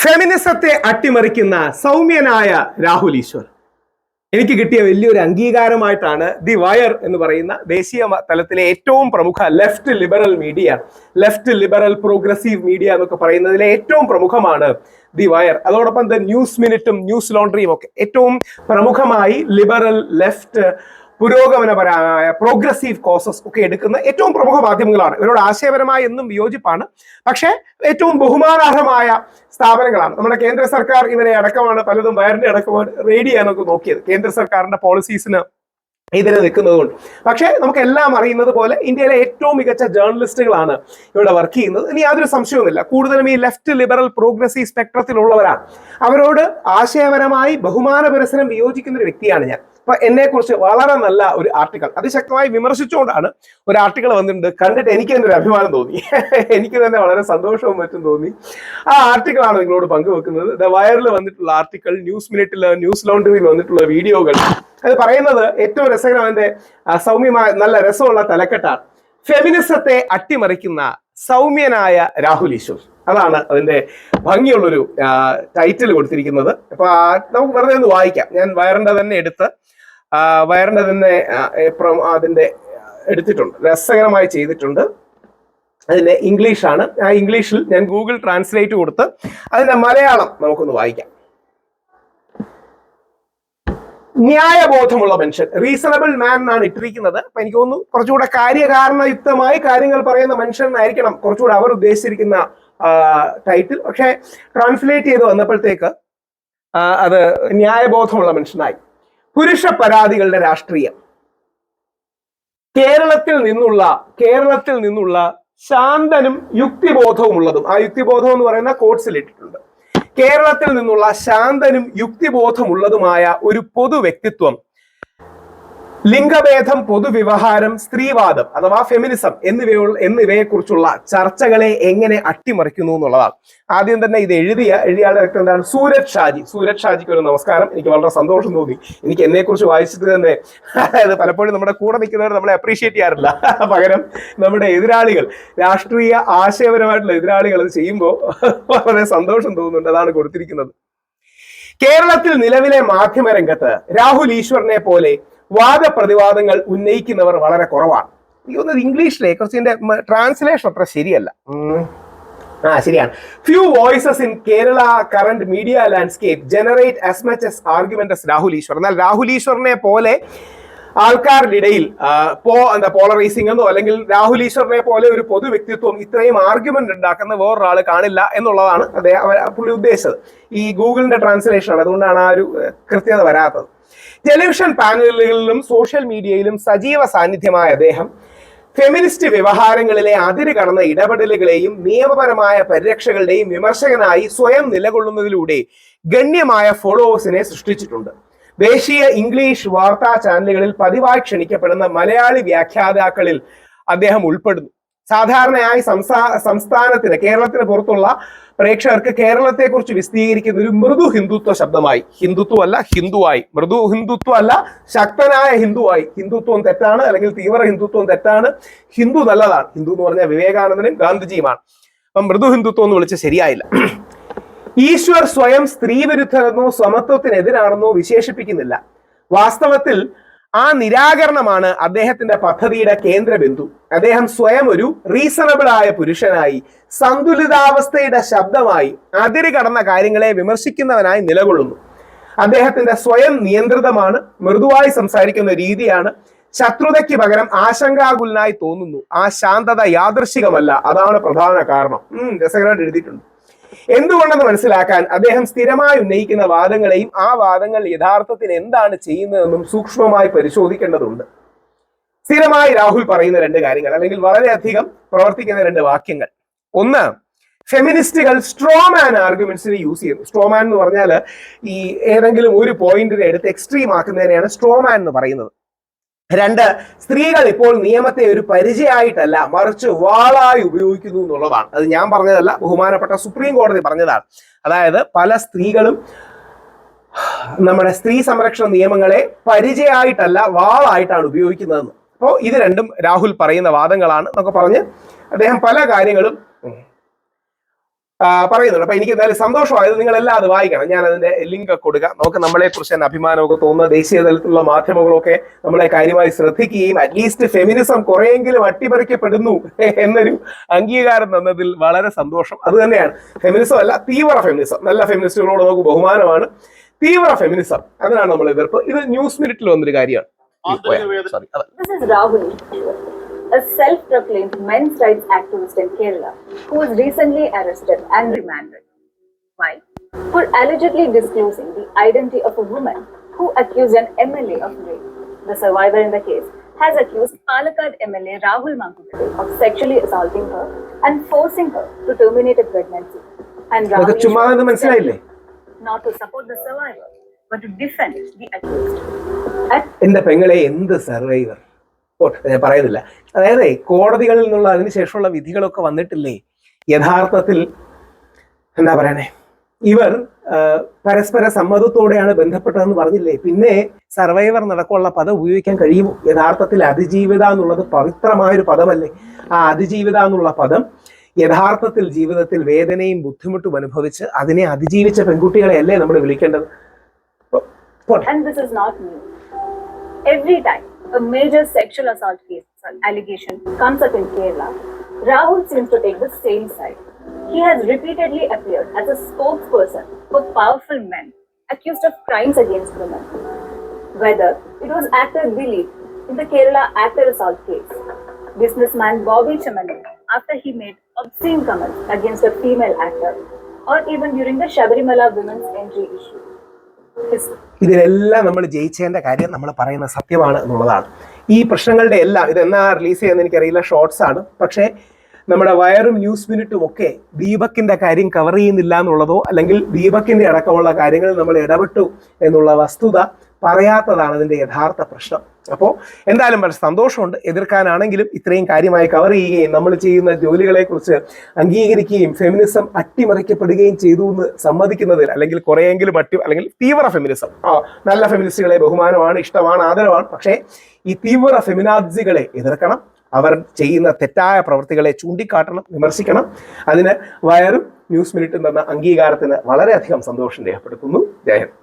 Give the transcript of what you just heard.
ഫെമിനിസത്തെ അട്ടിമറിക്കുന്ന സൗമ്യനായ രാഹുൽ ഈശ്വർ എനിക്ക് കിട്ടിയ വലിയൊരു അംഗീകാരമായിട്ടാണ് ദി വയർ എന്ന് പറയുന്ന ദേശീയ തലത്തിലെ ഏറ്റവും പ്രമുഖ ലെഫ്റ്റ് ലിബറൽ പ്രോഗ്രസീവ് മീഡിയ എന്നൊക്കെ പറയുന്നതിലെ ഏറ്റവും പ്രമുഖമാണ് ദി വയർ. അതോടൊപ്പം ന്യൂസ് മിനിറ്റും ന്യൂസ് ലോണ്ടറിയും ഒക്കെ ഏറ്റവും പ്രമുഖമായി ലിബറൽ ലെഫ്റ്റ് പുരോഗമനപരമായ പ്രോഗ്രസീവ് കോസസ് ഒക്കെ എടുക്കുന്ന ഏറ്റവും പ്രമുഖ മാധ്യമങ്ങളാണ്. ഇവരോട് ആശയപരമായി എന്നും വിയോജിപ്പാണ്, പക്ഷേ ഏറ്റവും ബഹുമാനാർഹമായ സ്ഥാപനങ്ങളാണ്. നമ്മുടെ കേന്ദ്ര സർക്കാർ ഇവരെ അടക്കമാണ് പലതും വയറിന്റെ അടക്കമാണ് റെയ്ഡ് ചെയ്യാനൊക്കെ നോക്കിയത്, കേന്ദ്ര സർക്കാരിന്റെ പോളിസീസിന് ഇതിന് നിൽക്കുന്നതുകൊണ്ട്. പക്ഷേ നമുക്ക് എല്ലാം അറിയുന്നത് പോലെ ഇന്ത്യയിലെ ഏറ്റവും മികച്ച ജേർണലിസ്റ്റുകളാണ് ഇവിടെ വർക്ക് ചെയ്യുന്നത്. ഇനി യാതൊരു സംശയവുമില്ല, കൂടുതലും ഈ ലെഫ്റ്റ് ലിബറൽ പ്രോഗ്രസീവ് സ്പെക്ട്രത്തിലുള്ളവരാണ്. അവരോട് ആശയപരമായി ബഹുമാന പുരസരം വിയോജിക്കുന്ന ഒരു വ്യക്തിയാണ് ഞാൻ. അപ്പൊ എന്നെ കുറിച്ച് വളരെ നല്ല ഒരു ആർട്ടിക്കിൾ അതിശക്തമായി വിമർശിച്ചുകൊണ്ടാണ് ഒരു ആർട്ടിക്കിൾ വന്നിട്ടുണ്ട്. കണ്ടിട്ട് എനിക്ക് തന്നെ ഒരു അഭിമാനം തോന്നി, എനിക്ക് തന്നെ വളരെ സന്തോഷവും മറ്റും തോന്നി. ആ ആർട്ടിക്കിളാണ് നിങ്ങളോട് പങ്കുവെക്കുന്നത്. ദ വയറിൽ വന്നിട്ടുള്ള ആർട്ടിക്കിൾ, ന്യൂസ് മിനിറ്റില്, ന്യൂസ് ലോണ്ടറിയിൽ വന്നിട്ടുള്ള വീഡിയോകൾ. അത് പറയുന്നത് ഏറ്റവും രസകരം, അതിന്റെ സൗമ്യമായ നല്ല രസമുള്ള തലക്കെട്ടാണ്: ഫെമിനിസത്തെ അട്ടിമറിക്കുന്ന സൗമ്യനായ രാഹുൽ ഈശ്വർ. അതാണ് അതിന്റെ ഭംഗിയുള്ളൊരു ടൈറ്റിൽ കൊടുത്തിരിക്കുന്നത്. അപ്പൊ നമുക്ക് വെറുതെ ഒന്ന് വായിക്കാം. ഞാൻ വയറിന്റെ തന്നെ എടുത്ത് അതിന്റെ എടുത്തിട്ടുണ്ട്, രസകരമായി ചെയ്തിട്ടുണ്ട്. അതിന്റെ ഇംഗ്ലീഷാണ്. ആ ഇംഗ്ലീഷിൽ ഞാൻ ഗൂഗിൾ ട്രാൻസ്ലേറ്റ് കൊടുത്ത് അതിന്റെ മലയാളം നമുക്കൊന്ന് വായിക്കാം. ന്യായബോധമുള്ള മനുഷ്യൻ, റീസണബിൾ മാൻ എന്നാണ് ഇട്ടിരിക്കുന്നത്. അപ്പൊ എനിക്ക് തോന്നുന്നു കുറച്ചുകൂടെ കാര്യകാരണയുക്തമായി കാര്യങ്ങൾ പറയുന്ന മനുഷ്യൻ എന്നായിരിക്കണം കുറച്ചുകൂടെ അവർ ഉദ്ദേശിച്ചിരിക്കുന്ന ടൈറ്റിൽ. പക്ഷെ ട്രാൻസ്ലേറ്റ് ചെയ്ത് വന്നപ്പോഴത്തേക്ക് അത് ന്യായബോധമുള്ള മനുഷ്യനായി. പുരുഷ പരാതികളുടെ രാഷ്ട്രീയം. കേരളത്തിൽ നിന്നുള്ള ശാന്തനും യുക്തിബോധവും ഉള്ളതും, ആ യുക്തിബോധം എന്ന് പറയുന്ന കോട്സിൽ ഇട്ടിട്ടുണ്ട്. കേരളത്തിൽ നിന്നുള്ള ശാന്തനും യുക്തിബോധമുള്ളതുമായ ഒരു പൊതു വ്യക്തിത്വം ലിംഗഭേദം, പൊതുവ്യവഹാരം, സ്ത്രീവാദം അഥവാ ഫെമിനിസം എന്നിവയെ കുറിച്ചുള്ള ചർച്ചകളെ എങ്ങനെ അട്ടിമറിക്കുന്നു എന്നുള്ളതാണ്. ആദ്യം തന്നെ ഇത് എഴുതിയ ആളുടെ വ്യക്തി എന്താണ്? സൂരജ് ഷാജിക്ക് ഒരു നമസ്കാരം. എനിക്ക് വളരെ സന്തോഷം തോന്നി. എനിക്ക് എന്നെ കുറിച്ച് വായിച്ചിട്ട് തന്നെ, അതായത് പലപ്പോഴും നമ്മുടെ കൂടെ നിൽക്കുന്നവർ നമ്മളെ അപ്രീഷിയേറ്റ് ചെയ്യാറില്ല, പകരം നമ്മുടെ എതിരാളികൾ, രാഷ്ട്രീയ ആശയപരമായിട്ടുള്ള എതിരാളികൾ അത് ചെയ്യുമ്പോൾ വളരെ സന്തോഷം തോന്നുന്നുണ്ട്. അതാണ് കൊടുത്തിരിക്കുന്നത്. കേരളത്തിൽ നിലവിലെ മാധ്യമ രംഗത്ത് രാഹുൽ ഈശ്വറിനെ പോലെ വാദപ്രതിവാദങ്ങൾ ഉന്നയിക്കുന്നവർ വളരെ കുറവാണ്. എനിക്ക് തോന്നുന്നത് ഇംഗ്ലീഷിലെ കുറച്ചിന്റെ ട്രാൻസ്ലേഷൻ അത്ര ശരിയല്ല. ശരിയാണ്. Few voices in Kerala current media landscape generate as much as argument as Rahul Easwar. എന്നാൽ രാഹുൽ ഈശ്വറിനെ പോലെ ആൾക്കാരുടെ ഇടയിൽ പോളറൈസിംഗ് എന്നോ അല്ലെങ്കിൽ രാഹുൽ ഈശ്വറിനെ പോലെ ഒരു പൊതു വ്യക്തിത്വം ഇത്രയും ആർഗ്യുമെന്റ് ഉണ്ടാക്കുന്ന വേറൊരാൾ കാണില്ല എന്നുള്ളതാണ് പുള്ളി ഉദ്ദേശിച്ചത്. ഈ ഗൂഗിളിന്റെ ട്രാൻസ്ലേഷനാണ്, അതുകൊണ്ടാണ് ആ ഒരു കൃത്യത വരാത്തത്. ടെലിവിഷൻ പാനലുകളിലും സോഷ്യൽ മീഡിയയിലും സജീവ സാന്നിധ്യമായ അദ്ദേഹം ഫെമിനിസ്റ്റ് വ്യവഹാരങ്ങളിലെ അതിര് കടന്ന ഇടപെടലുകളെയും നിയമപരമായ പരിരക്ഷകളുടെയും വിമർശകനായി സ്വയം നിലകൊള്ളുന്നതിലൂടെ ഗണ്യമായ ഫോളോവേഴ്സിനെ സൃഷ്ടിച്ചിട്ടുണ്ട്. ദേശീയ ഇംഗ്ലീഷ് വാർത്താ ചാനലുകളിൽ പതിവായി ക്ഷണിക്കപ്പെടുന്ന മലയാളി വ്യാഖ്യാതാക്കളിൽ അദ്ദേഹം ഉൾപ്പെടുന്നു. സാധാരണയായി സംസ്ഥാനത്തിന്, കേരളത്തിന് പുറത്തുള്ള പ്രേക്ഷകർക്ക് കേരളത്തെ കുറിച്ച് വിശദീകരിക്കുന്ന ഒരു മൃദു ഹിന്ദുത്വ ശബ്ദമായി, മൃദു ഹിന്ദുത്വം അല്ല, ശക്തനായ ഹിന്ദുവായി. ഹിന്ദുത്വം തെറ്റാണ്, അല്ലെങ്കിൽ തീവ്ര ഹിന്ദുത്വം തെറ്റാണ്, ഹിന്ദു നല്ലതാണ്. ഹിന്ദു എന്ന് പറഞ്ഞാൽ വിവേകാനന്ദനും ഗാന്ധിജിയുമാണ്. അപ്പം മൃദു ഹിന്ദുത്വം എന്ന് വിളിച്ച ശരിയായില്ല. ഈശ്വർ സ്വയം സ്ത്രീവിരുദ്ധരെന്നോ സമത്വത്തിനെതിരാണെന്നോ വിശേഷിപ്പിക്കുന്നില്ല. വാസ്തവത്തിൽ ആ നിരാകരണമാണ് അദ്ദേഹത്തിന്റെ പദ്ധതിയുടെ കേന്ദ്രബിന്ദു. അദ്ദേഹം സ്വയം ഒരു റീസണബിൾ ആയ പുരുഷനായി, സന്തുലിതാവസ്ഥയുടെ ശബ്ദമായി, അതിര് കടന്ന കാര്യങ്ങളെ വിമർശിക്കുന്നവനായി നിലകൊള്ളുന്നു. അദ്ദേഹത്തിന്റെ സ്വയം നിയന്ത്രിതമാണ്, മൃദുവായി സംസാരിക്കുന്ന രീതിയാണ്. ശത്രുതയ്ക്ക് പകരം ആശങ്കാകുലനായി തോന്നുന്നു. ആ ശാന്തത യാദൃശികമല്ല, അതാണ് പ്രധാന കാരണം. രസകരമായിട്ട് എഴുതിയിട്ടുണ്ട്. എന്തുകൊണ്ടെന്ന് മനസ്സിലാക്കാൻ അദ്ദേഹം സ്ഥിരമായി ഉന്നയിക്കുന്ന വാദങ്ങളെയും ആ വാദങ്ങൾ യഥാർത്ഥത്തിൽ എന്താണ് ചെയ്യുന്നതെന്നും സൂക്ഷ്മമായി പരിശോധിക്കേണ്ടതുണ്ട്. സ്ഥിരമായി രാഹുൽ പറയുന്ന രണ്ട് കാര്യങ്ങൾ, അല്ലെങ്കിൽ വളരെയധികം പ്രവർത്തിക്കുന്ന രണ്ട് വാക്യങ്ങൾ. ഒന്ന്, ഫെമിനിസ്റ്റുകൾ സ്ട്രോമാൻ ആർഗ്യുമെന്റ്സിനെ യൂസ് ചെയ്യുന്നു. സ്ട്രോമാൻ എന്ന് പറഞ്ഞാൽ ഈ ഏതെങ്കിലും ഒരു പോയിന്റിനെ എടുത്ത് എക്സ്ട്രീം ആക്കുന്നതിനെയാണ് സ്ട്രോമാൻ എന്ന് പറയുന്നത്. രണ്ട്, സ്ത്രീകൾ ഇപ്പോൾ നിയമത്തെ ഒരു പരിചയമായിട്ടല്ല മറിച്ച് വാളായി ഉപയോഗിക്കുന്നു എന്നുള്ളതാണ്. അത് ഞാൻ പറഞ്ഞതല്ല, ബഹുമാനപ്പെട്ട സുപ്രീം കോടതി പറഞ്ഞതാണ്. അതായത് പല സ്ത്രീകളും നമ്മുടെ സ്ത്രീ സംരക്ഷണ നിയമങ്ങളെ പരിചയമായിട്ടല്ല വാളായിട്ടാണ് ഉപയോഗിക്കുന്നതെന്ന്. അപ്പോൾ ഇത് രണ്ടും രാഹുൽ പറയുന്ന വാദങ്ങളാണ് എന്നൊക്കെ പറഞ്ഞ് അദ്ദേഹം പല കാര്യങ്ങളും പറയുന്നുണ്ട്. അപ്പൊ എനിക്ക് എന്തായാലും സന്തോഷമായത്. നിങ്ങൾ എല്ലാം അത് വായിക്കണം. ഞാൻ അതിന്റെ ലിങ്ക് കൊടുക്കാം. നമുക്ക് നമ്മളെ കുറിച്ച് തന്നെ അഭിമാനമൊക്കെ തോന്നുന്ന ദേശീയ തലത്തിലുള്ള മാധ്യമങ്ങളൊക്കെ നമ്മളെ കാര്യമായി ശ്രദ്ധിക്കുകയും അറ്റ്ലീസ്റ്റ് ഫെമിനിസം കുറെയെങ്കിലും അട്ടിമറിക്കപ്പെടുന്നു എന്നൊരു അംഗീകാരം തന്നതിൽ വളരെ സന്തോഷം. അത് തന്നെയാണ്. ഫെമിനിസം അല്ല, തീവ്ര ഫെമിനിസം. നല്ല ഫെമിനിസ്റ്റുകളോട് നമുക്ക് ബഹുമാനമാണ്. തീവ്ര ഫെമിനിസം, അതിനാണ് നമ്മൾ എതിർപ്പ്. ഇത് ന്യൂസ് മിനിറ്റിൽ വന്നൊരു കാര്യമാണ്. A self-proclaimed men's rights activist in Kerala, who was recently arrested and remanded. Why? For allegedly disclosing the identity of a woman who accused an MLA of rape. The survivor in the case has accused Palakkad MLA Rahul Mankubele of sexually assaulting her and forcing her to terminate a pregnancy. And Rahul not to support the survivor, but to defend the accused. എന്റെ പെങ്ങളെ എന്ത് survivor ഞാൻ പറയുന്നില്ല. അതായത് കോടതികളിൽ നിന്നുള്ള അതിനുശേഷമുള്ള വിധികളൊക്കെ വന്നിട്ടില്ലേ, യഥാർത്ഥത്തിൽ എന്താ പറയണേ, ഇവർ പരസ്പര സമ്മതത്തോടെയാണ് ബന്ധപ്പെട്ടതെന്ന് പറഞ്ഞില്ലേ. പിന്നെ സർവൈവർ നടക്കമുള്ള പദം ഉപയോഗിക്കാൻ കഴിയുമോ? യഥാർത്ഥത്തിൽ അതിജീവിത എന്നുള്ളത് പവിത്രമായൊരു പദമല്ലേ. ആ അതിജീവിത എന്നുള്ള പദം യഥാർത്ഥത്തിൽ ജീവിതത്തിൽ വേദനയും ബുദ്ധിമുട്ടും അനുഭവിച്ച് അതിനെ അതിജീവിച്ച പെൺകുട്ടികളെയല്ലേ നമ്മൾ വിളിക്കേണ്ടത്. And this is not new. Every time a major sexual assault case allegation comes up in Kerala, Rahul seems to take the same side. He has repeatedly appeared as a spokesperson for powerful men accused of crimes against women. Whether it was actor Dilip in the Kerala actor assault case, businessman Bobby Chamanne after he made obscene comments against a female actor, or even during the Shabarimala women's entry issue. ഇതിലെല്ലാം നമ്മൾ ജയിച്ചതിന്റെ കാര്യം നമ്മൾ പറയുന്ന സത്യമാണ് എന്നുള്ളതാണ്. ഈ പ്രശ്നങ്ങളുടെ എല്ലാം ഇതെന്നാ റിലീസ് ചെയ്യുന്നത് എനിക്കറിയില്ല, ഷോർട്സ് ആണ്. പക്ഷേ നമ്മുടെ വയറും ന്യൂസ് മിനിറ്റും ഒക്കെ ദീപക്കിന്റെ കാര്യം കവർ ചെയ്യുന്നില്ല എന്നുള്ളതോ അല്ലെങ്കിൽ ദീപക്കിന്റെ അടക്കമുള്ള കാര്യങ്ങളിൽ നമ്മൾ ഇടപെട്ടു എന്നുള്ള വസ്തുത പറയാത്തതാണ് അതിന്റെ യഥാർത്ഥ പ്രശ്നം. അപ്പോൾ എന്തായാലും വളരെ സന്തോഷമുണ്ട്. എതിർക്കാനാണെങ്കിലും ഇത്രയും കാര്യമായി കവർ ചെയ്യുകയും നമ്മൾ ചെയ്യുന്ന ജോലികളെ കുറിച്ച് അംഗീകരിക്കുകയും ഫെമിനിസം അട്ടിമറിക്കപ്പെടുകയും ചെയ്തു എന്ന് സമ്മതിക്കുന്നതിൽ, അല്ലെങ്കിൽ കുറെയെങ്കിലും അല്ലെങ്കിൽ തീവ്ര ഫെമിനിസം, നല്ല ഫെമിനിസ്റ്റുകളെ ബഹുമാനമാണ്, ഇഷ്ടമാണ്, ആദരവാണ്. പക്ഷേ ഈ തീവ്ര ഫെമിനാസികളെ എതിർക്കണം. അവർ ചെയ്യുന്ന തെറ്റായ പ്രവൃത്തികളെ ചൂണ്ടിക്കാട്ടണം, വിമർശിക്കണം. അതിന് വയറും ന്യൂസ് മിനിറ്റും തന്ന അംഗീകാരത്തിന് വളരെയധികം സന്തോഷം രേഖപ്പെടുത്തുന്നു. ജയ് ഹിന്ദ്.